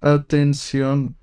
Atención,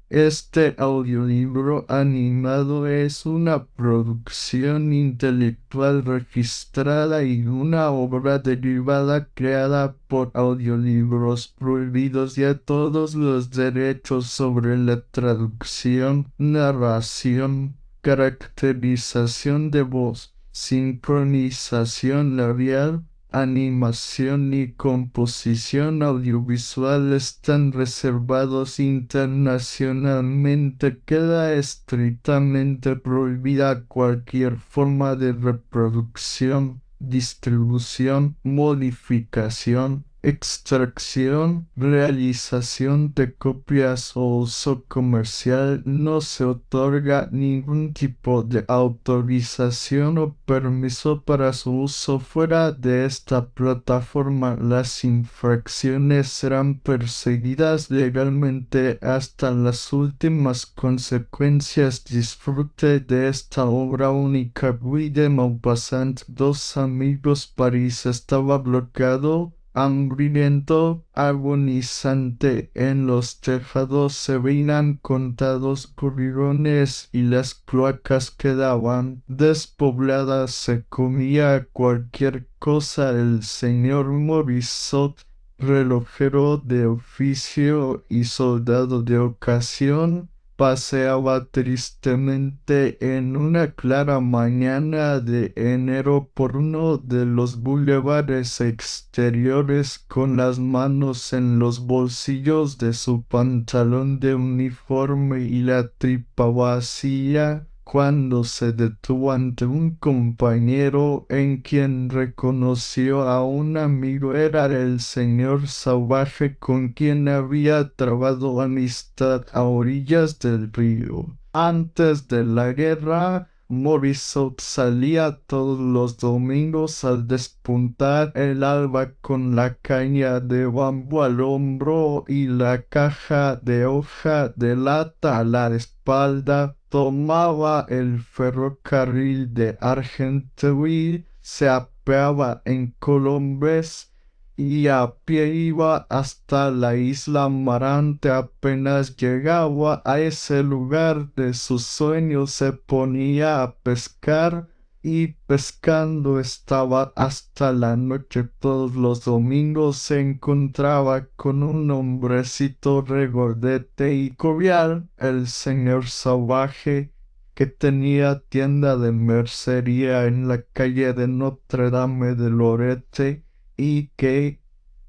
este audiolibro animado es una producción intelectual registrada y una obra derivada creada por Audiolibros Prohibidos y a todos los derechos sobre la traducción, narración, caracterización de voz, sincronización labial, animación y composición audiovisual están reservados internacionalmente. Queda estrictamente prohibida cualquier forma de reproducción, distribución, modificación, extracción, realización de copias o uso comercial. No se otorga ningún tipo de autorización o permiso para su uso fuera de esta plataforma. Las infracciones serán perseguidas legalmente hasta las últimas consecuencias. Disfrute de esta obra única. Guy de Maupassant. Dos amigos. París estaba bloqueado, hambriento, agonizante. En los tejados se veían contados gorriones y las cloacas quedaban despobladas. Se comía cualquier cosa. El señor Morisot, relojero de oficio y soldado de ocasión, paseaba tristemente en una clara mañana de enero por uno de los bulevares exteriores con las manos en los bolsillos de su pantalón de uniforme y la tripa vacía, cuando se detuvo ante un compañero en quien reconoció a un amigo. Era el señor Sauvage, con quien había trabado amistad a orillas del río. Antes de la guerra, Morisot salía todos los domingos al despuntar el alba con la caña de bambú al hombro y la caja de hoja de lata a la espalda. Tomaba el ferrocarril de Argenteuil, se apeaba en Colombes y a pie iba hasta la isla Amarante. Apenas llegaba a ese lugar de sus sueños, se ponía a pescar y pescando estaba hasta la noche. Todos los domingos se encontraba con un hombrecito regordete y jovial, el señor Sauvage, que tenía tienda de mercería en la calle de Notre Dame de Lorette y que,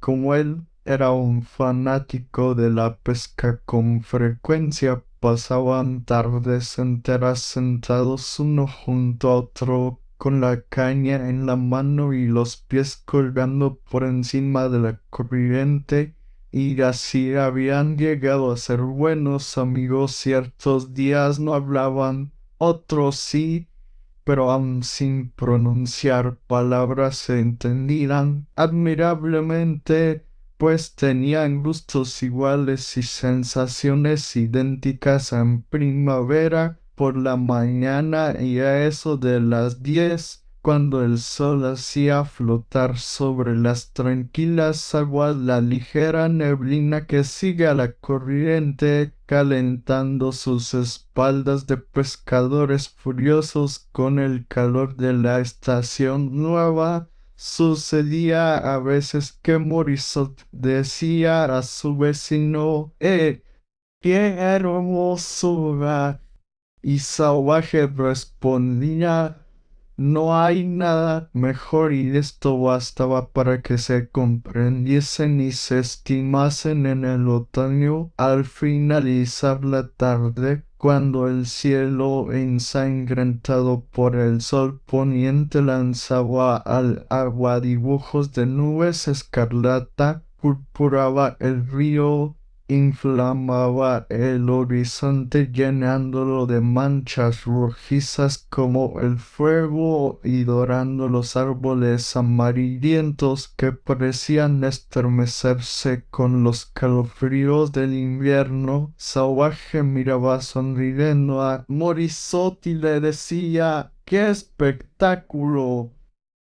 como él era un fanático de la pesca, con frecuencia pasaban tardes enteras sentados uno junto a otro, con la caña en la mano y los pies colgando por encima de la corriente, y así habían llegado a ser buenos amigos. Ciertos días no hablaban, otros sí, pero aun sin pronunciar palabras se entendían admirablemente, pues tenían gustos iguales y sensaciones idénticas. En primavera, por la mañana y a eso de las 10, cuando el sol hacía flotar sobre las tranquilas aguas la ligera neblina que sigue a la corriente, calentando sus espaldas de pescadores furiosos con el calor de la estación nueva. Sucedía a veces que Morisot decía a su vecino: ¡Qué hermosura! Y Salvaje respondía: no hay nada mejor, y esto bastaba para que se comprendiesen y se estimasen. En el otoño, al finalizar la tarde, cuando el cielo, ensangrentado por el sol poniente, lanzaba al agua dibujos de nubes escarlata, purpuraba el río, inflamaba el horizonte llenándolo de manchas rojizas como el fuego y dorando los árboles amarillentos que parecían estremecerse con los calofríos del invierno. Salvaje miraba sonriendo a Morisot y le decía: ¡qué espectáculo!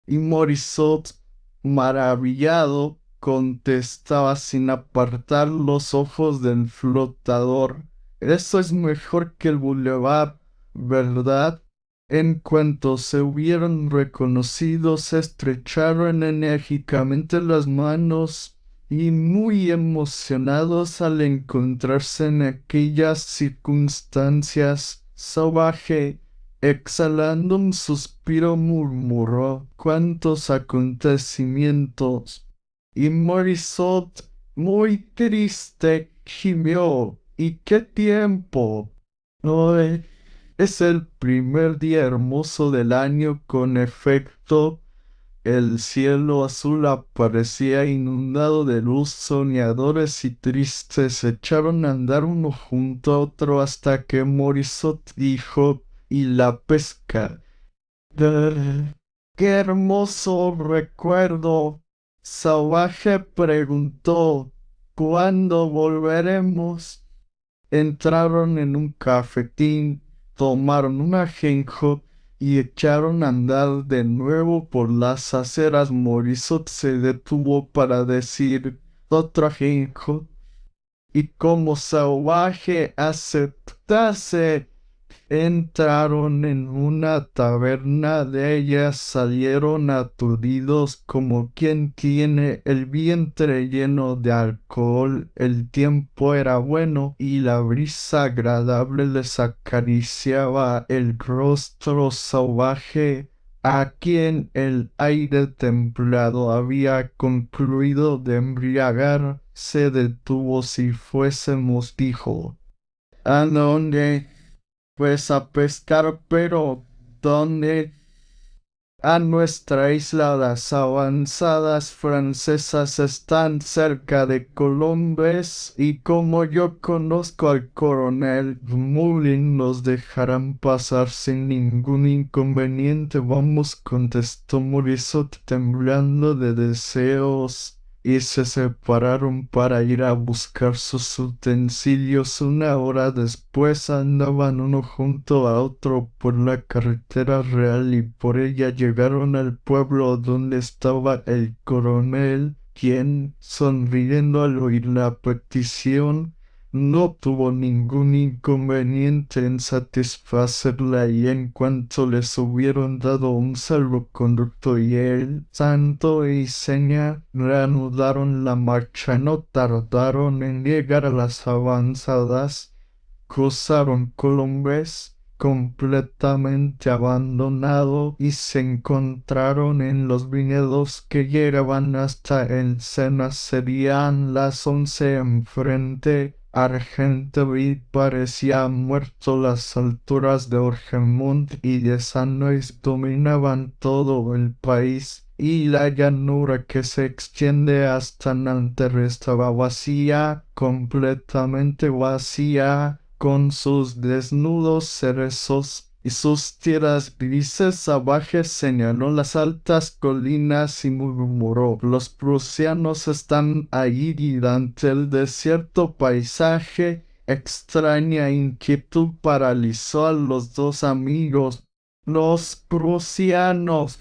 Y Morisot, maravillado, contestaba sin apartar los ojos del flotador. Eso es mejor que el bulevar, ¿verdad? En cuanto se hubieron reconocido, se estrecharon enérgicamente las manos y muy emocionados al encontrarse en aquellas circunstancias, Salvaje, exhalando un suspiro, murmuró cuántos acontecimientos. Y Morisot, muy triste, gimió. ¿Y qué tiempo? Hoy es el primer día hermoso del año. Con efecto, el cielo azul aparecía inundado de luz. Soñadores y tristes se echaron a andar uno junto a otro hasta que Morisot dijo: ¿y la pesca? ¡Qué hermoso recuerdo! Salvaje preguntó: ¿cuándo volveremos? Entraron en un cafetín, tomaron un ajenjo y echaron a andar de nuevo por las aceras. Morisot se detuvo para decir: otro ajenjo. Y como Salvaje aceptase, entraron en una taberna. De ellas salieron aturdidos como quien tiene el vientre lleno de alcohol. El tiempo era bueno y la brisa agradable les acariciaba el rostro. Salvaje, a quien el aire templado había concluido de embriagar, se detuvo. Si fuésemos, dijo, ¿a dónde? Pues a pescar, pero ¿dónde? A nuestra isla. Las avanzadas francesas están cerca de Colombes y como yo conozco al coronel Moulin, nos dejarán pasar sin ningún inconveniente. Vamos, contestó Morisot temblando de deseos. Y se separaron para ir a buscar sus utensilios. Una hora después andaban uno junto a otro por la carretera real y por ella llegaron al pueblo donde estaba el coronel, quien, sonriendo al oír la petición, no tuvo ningún inconveniente en satisfacerla, y en cuanto les hubieron dado un salvoconducto y el santo y seña, reanudaron la marcha. No tardaron en llegar a las avanzadas. Cruzaron Colombes, completamente abandonado, y se encontraron en los viñedos que llegaban hasta el Sena. Serían las 11 enfrente. Argenteuil parecía muerto. Las alturas de Orgemont y de Sanois dominaban todo el país, y la llanura que se extiende hasta Nanterre estaba vacía, completamente vacía, con sus desnudos cerezos y sus tierras grises. Salvaje señaló las altas colinas y murmuró: los prusianos están allí. Y ante el desierto paisaje, extraña inquietud paralizó a los dos amigos. Los prusianos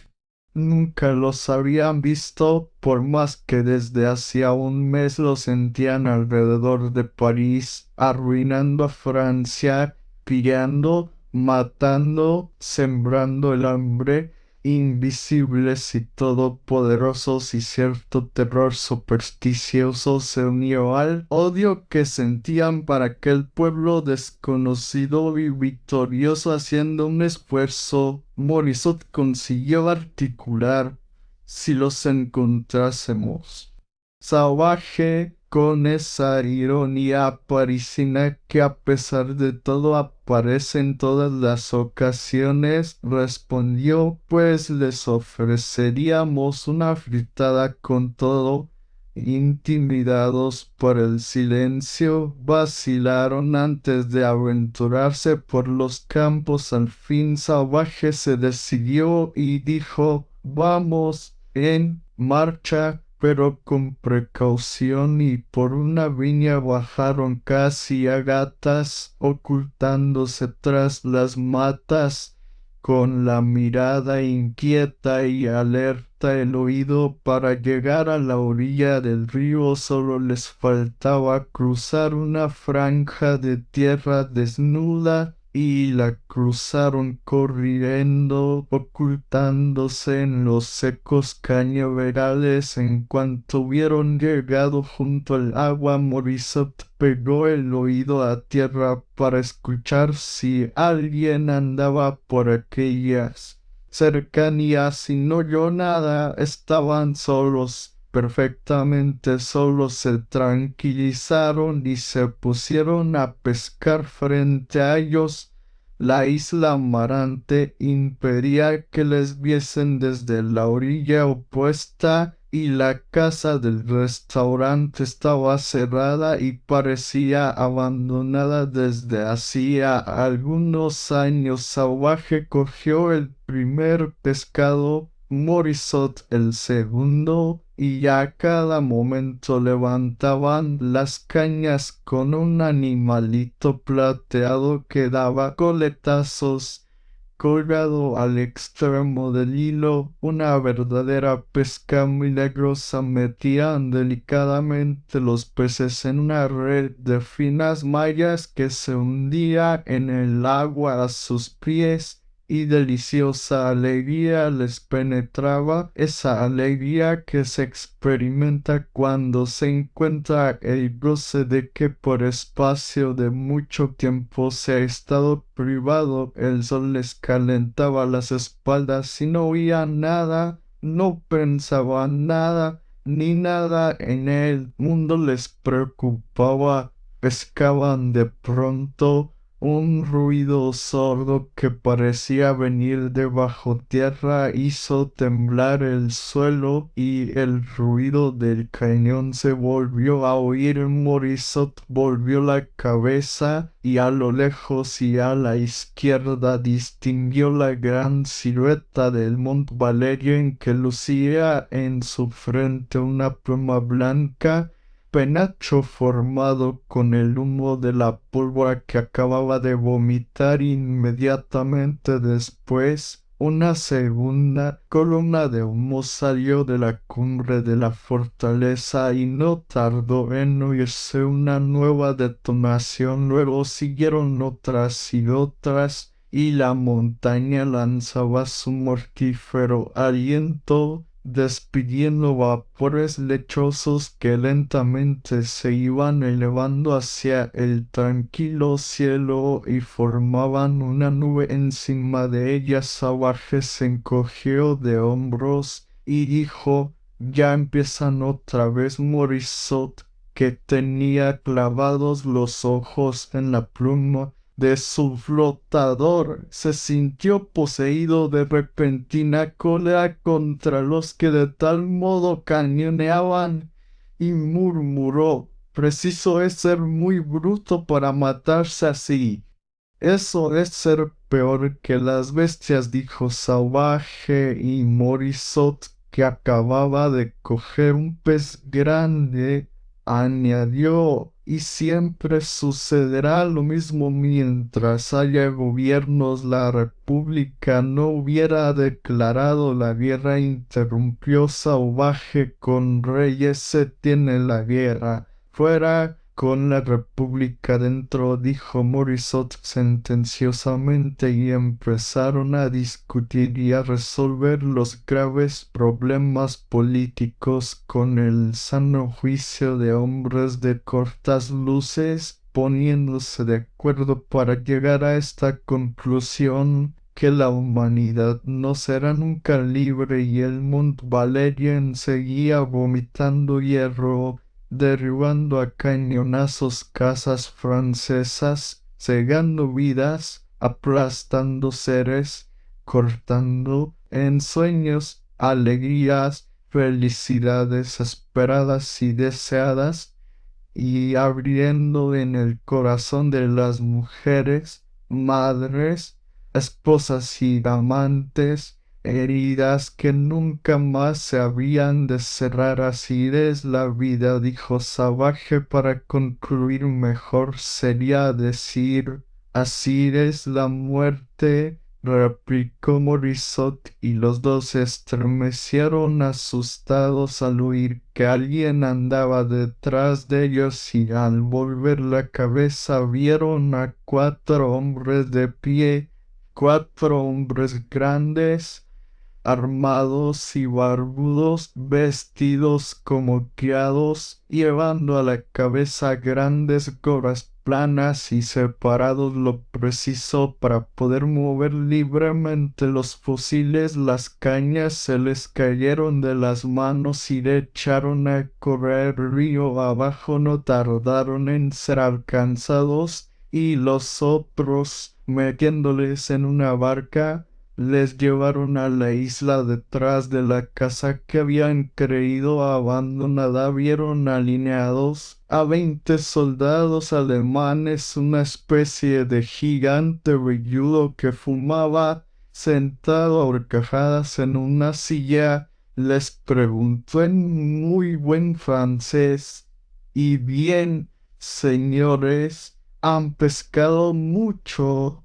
nunca los habían visto, por más que desde hacía un mes los sentían alrededor de París, arruinando a Francia, pillando, matando, sembrando el hambre, invisibles y todopoderosos. Y cierto terror supersticioso se unió al odio que sentían para aquel pueblo desconocido y victorioso. Haciendo un esfuerzo, Morisot consiguió articular: si los encontrásemos. Salvaje, con esa ironía parisina que a pesar de todo aparece en todas las ocasiones, respondió: pues les ofreceríamos una fritada con todo. Intimidados por el silencio, vacilaron antes de aventurarse por los campos. Al fin Salvaje se decidió y dijo: vamos, en marcha. Pero con precaución, y por una viña bajaron casi a gatas, ocultándose tras las matas. con la mirada inquieta y alerta el oído para llegar a la orilla del río. Solo les faltaba cruzar una franja de tierra desnuda y la cruzaron corriendo, ocultándose en los secos cañaverales. En cuanto hubieron llegado junto al agua, Morisot pegó el oído a tierra para escuchar si alguien andaba por aquellas cercanías y no oyó nada. Estaban solos, perfectamente solos. Se tranquilizaron y se pusieron a pescar. Frente a ellos la isla Amarante impedía que les viesen desde la orilla opuesta, y la casa del restaurante estaba cerrada y parecía abandonada desde hacía algunos años. Salvaje cogió el primer pescado, Morisot el segundo, y a cada momento levantaban las cañas con un animalito plateado que daba coletazos colgado al extremo del hilo. Una verdadera pesca milagrosa. Metían delicadamente los peces en una red de finas mallas que se hundía en el agua a sus pies, y deliciosa alegría les penetraba, esa alegría que se experimenta cuando se encuentra el goce de que por espacio de mucho tiempo se ha estado privado. El sol les calentaba las espaldas y no oían nada, no pensaban nada, ni nada en el mundo les preocupaba. Pescaban. De pronto un ruido sordo que parecía venir de bajo tierra hizo temblar el suelo, y el ruido del cañón se volvió a oír. Morisot volvió la cabeza y a lo lejos y a la izquierda distinguió la gran silueta del Mont Valérien, que lucía en su frente una pluma blanca, penacho formado con el humo de la pólvora que acababa de vomitar. Inmediatamente después, una segunda columna de humo salió de la cumbre de la fortaleza y no tardó en oírse una nueva detonación. Luego siguieron otras y otras, y la montaña lanzaba su mortífero aliento, despidiendo vapores lechosos que lentamente se iban elevando hacia el tranquilo cielo y formaban una nube encima de ella. Salvaje se encogió de hombros y dijo: «Ya empiezan otra vez». Morisot, que tenía clavados los ojos en la pluma de su flotador, se sintió poseído de repentina cólera contra los que de tal modo cañoneaban, y murmuró: «Preciso es ser muy bruto para matarse así». «Eso es ser peor que las bestias», dijo Salvaje, y Morisot, que acababa de coger un pez grande, añadió: «Y siempre sucederá lo mismo mientras haya gobiernos. La República no hubiera declarado la guerra», interrumpió Salvaje. «Con reyes se tiene la guerra, fuera con la República dentro», dijo Morisot sentenciosamente, y empezaron a discutir y a resolver los graves problemas políticos con el sano juicio de hombres de cortas luces, poniéndose de acuerdo para llegar a esta conclusión: que la humanidad no será nunca libre, y el Mont Valérien seguía vomitando hierro, derribando a cañonazos casas francesas, cegando vidas, aplastando seres, cortando ensueños, alegrías, felicidades esperadas y deseadas, y abriendo en el corazón de las mujeres, madres, esposas y amantes, heridas que nunca más se habían de cerrar. «Así es la vida», dijo Salvaje. «Para concluir, mejor sería decir: así es la muerte». replicó Morisot, y los dos se estremecieron asustados al oír que alguien andaba detrás de ellos, y al volver la cabeza vieron a cuatro hombres de pie, cuatro hombres grandes, armados y barbudos, vestidos como criados, llevando a la cabeza grandes gorras planas y separados lo preciso para poder mover libremente los fusiles. Las cañas se les cayeron de las manos y le echaron a correr río abajo. No tardaron en ser alcanzados, y los otros, metiéndoles en una barca, les llevaron a la isla detrás de la casa que habían creído abandonada. Vieron alineados a 20 soldados alemanes, una especie de gigante velludo que fumaba, sentado a horcajadas en una silla. Les preguntó en muy buen francés: ¿Y bien, señores, han pescado mucho?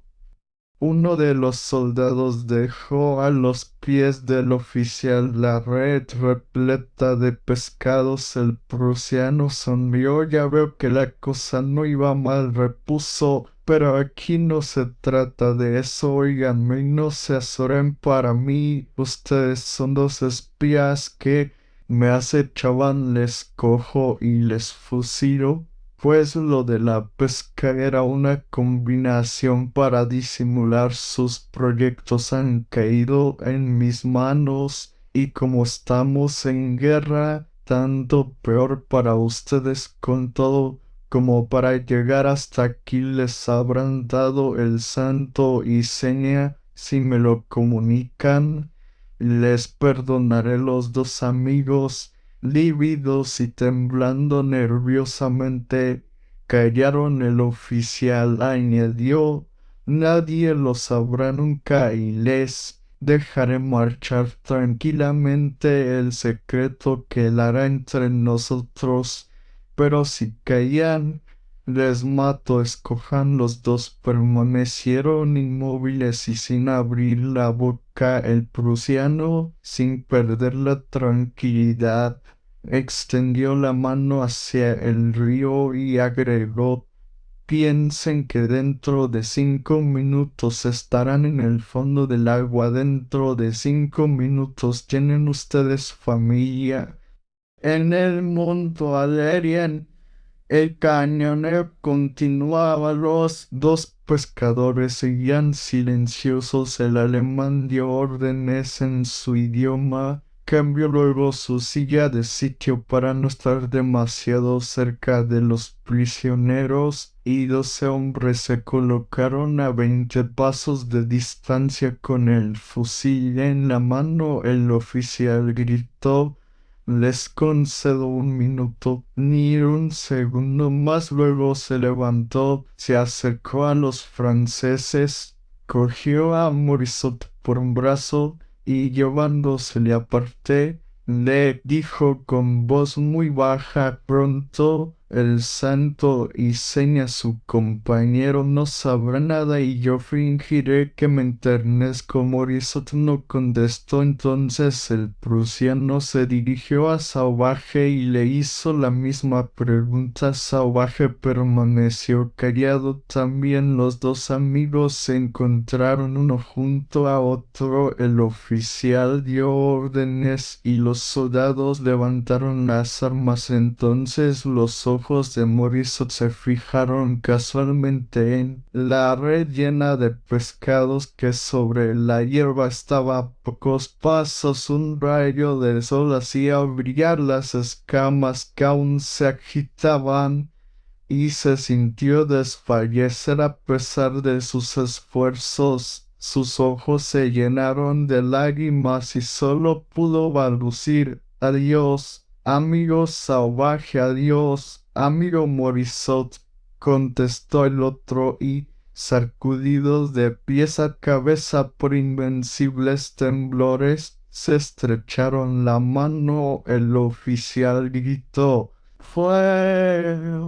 Uno de los soldados dejó a los pies del oficial la red repleta de pescados. El prusiano sonrió. Ya veo que la cosa no iba mal, repuso, pero aquí no se trata de eso. Óiganme y no se azoren para mí. Ustedes son dos espías que me acechaban. Les cojo y les fusilo. Pues lo de la pesca era una combinación para disimular sus proyectos. Han caído en mis manos, y como estamos en guerra, tanto peor para ustedes. Con todo, como para llegar hasta aquí les habrán dado el santo y seña. Si me lo comunican, les perdonaré. Los dos amigos, lívidos y temblando nerviosamente, callaron. El oficial añadió: nadie lo sabrá nunca, y les dejaré marchar tranquilamente. El secreto quedará entre nosotros, pero si caían, les mato. Escojan. Los dos permanecieron inmóviles y sin abrir la boca. El prusiano, sin perder la tranquilidad, extendió la mano hacia el río y agregó: piensen que dentro de 5 minutos estarán en el fondo del agua. Dentro de 5 minutos tienen ustedes familia en el mundo. Adrián, el cañonero continuaba. Los dos pescadores seguían silenciosos. El alemán dio órdenes en su idioma. Cambió luego su silla de sitio para no estar demasiado cerca de los prisioneros, y 12 hombres se colocaron a 20 pasos de distancia con el fusil en la mano. El oficial gritó: les concedo 1 minuto, ni un segundo más. Luego se levantó, se acercó a los franceses, cogió a Morisot por un brazo y, llevándosele aparte, le dijo con voz muy baja: pronto el santo y seña su compañero no sabrá nada, y yo fingiré que me enternezco. Morisot no contestó. Entonces el prusiano se dirigió a Sauvaje y le hizo la misma pregunta. Sauvaje permaneció callado también. Los dos amigos se encontraron uno junto a otro. El oficial dio órdenes y los soldados levantaron las armas. Entonces los ojos de Morisot se fijaron casualmente en la red llena de pescados que sobre la hierba estaba a pocos pasos. Un rayo de sol hacía brillar las escamas que aún se agitaban, y se sintió desfallecer a pesar de sus esfuerzos. Sus ojos se llenaron de lágrimas y solo pudo balbucir: adiós, amigo Sauvaje, adiós, amigo Morisot. Contestó el otro, y, sacudidos de pies a cabeza por invencibles temblores, se estrecharon la mano. El oficial gritó: ¡fuego!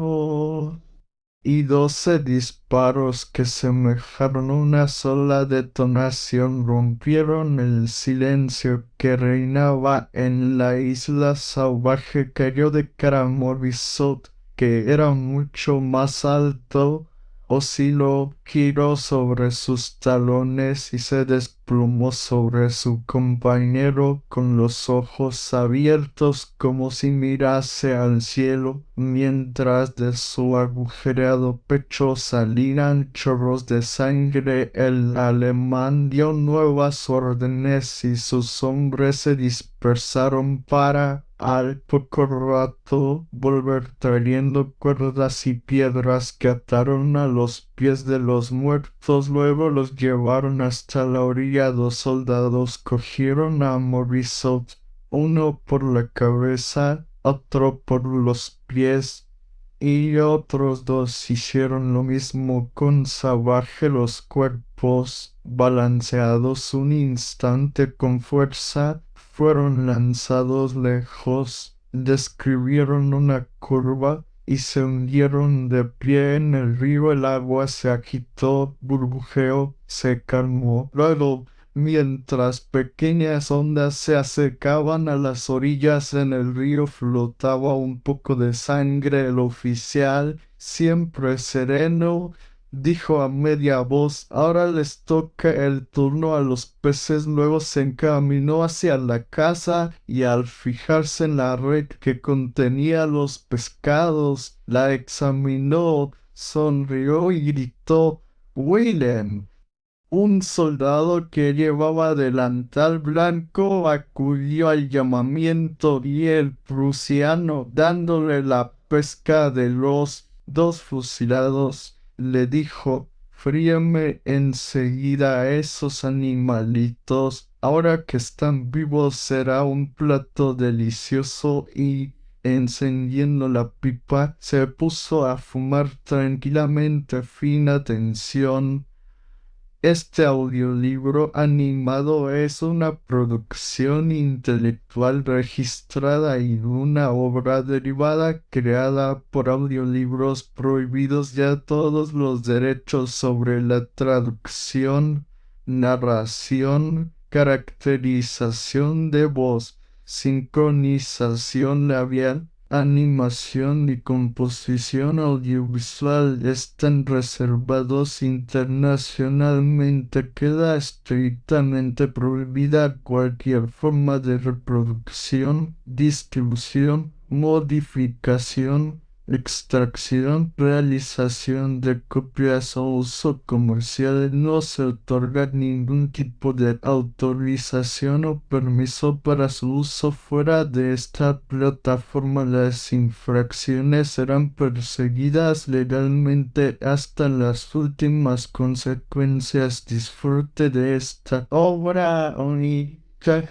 y 12 disparos que semejaron una sola detonación rompieron el silencio que reinaba en la isla salvaje. Cayó de cara a Morisot, que era mucho más alto, osciló, giró sobre sus talones y se desplomó sobre su compañero con los ojos abiertos como si mirase al cielo, mientras de su agujereado pecho salían chorros de sangre. El alemán dio nuevas órdenes y sus hombres se dispersaron para, al poco rato, volver trayendo cuerdas y piedras que ataron a los pies de los muertos. Luego los llevaron hasta la orilla. Dos soldados cogieron a Morisot, uno por la cabeza, otro por los pies, y otros dos hicieron lo mismo con Salvaje. Los cuerpos, balanceados un instante con fuerza, fueron lanzados lejos, describieron una curva y se hundieron de pie en el río. El agua se agitó, burbujeó, se calmó. Luego, mientras pequeñas ondas se acercaban a las orillas, en el río flotaba un poco de sangre. El oficial, siempre sereno, dijo a media voz: ahora les toca el turno a los peces. Luego se encaminó hacia la casa y, al fijarse en la red que contenía los pescados, la examinó, sonrió y gritó: «Willem». Un soldado que llevaba delantal blanco acudió al llamamiento, y el prusiano, dándole la pesca de los dos fusilados, le dijo: «Fríeme enseguida a esos animalitos. Ahora que están vivos será un plato delicioso». Y, encendiendo la pipa, se puso a fumar tranquilamente. Fin. Atención. Este audiolibro animado es una producción intelectual registrada y una obra derivada creada por Audiolibros Prohibidos. Ya todos los derechos sobre la traducción, narración, caracterización de voz, sincronización labial, animación y composición audiovisual están reservados internacionalmente. Queda estrictamente prohibida cualquier forma de reproducción, distribución, modificación, extracción, realización de copias o uso comercial. No se otorga ningún tipo de autorización o permiso para su uso fuera de esta plataforma. Las infracciones serán perseguidas legalmente hasta las últimas consecuencias. Disfrute de esta obra única.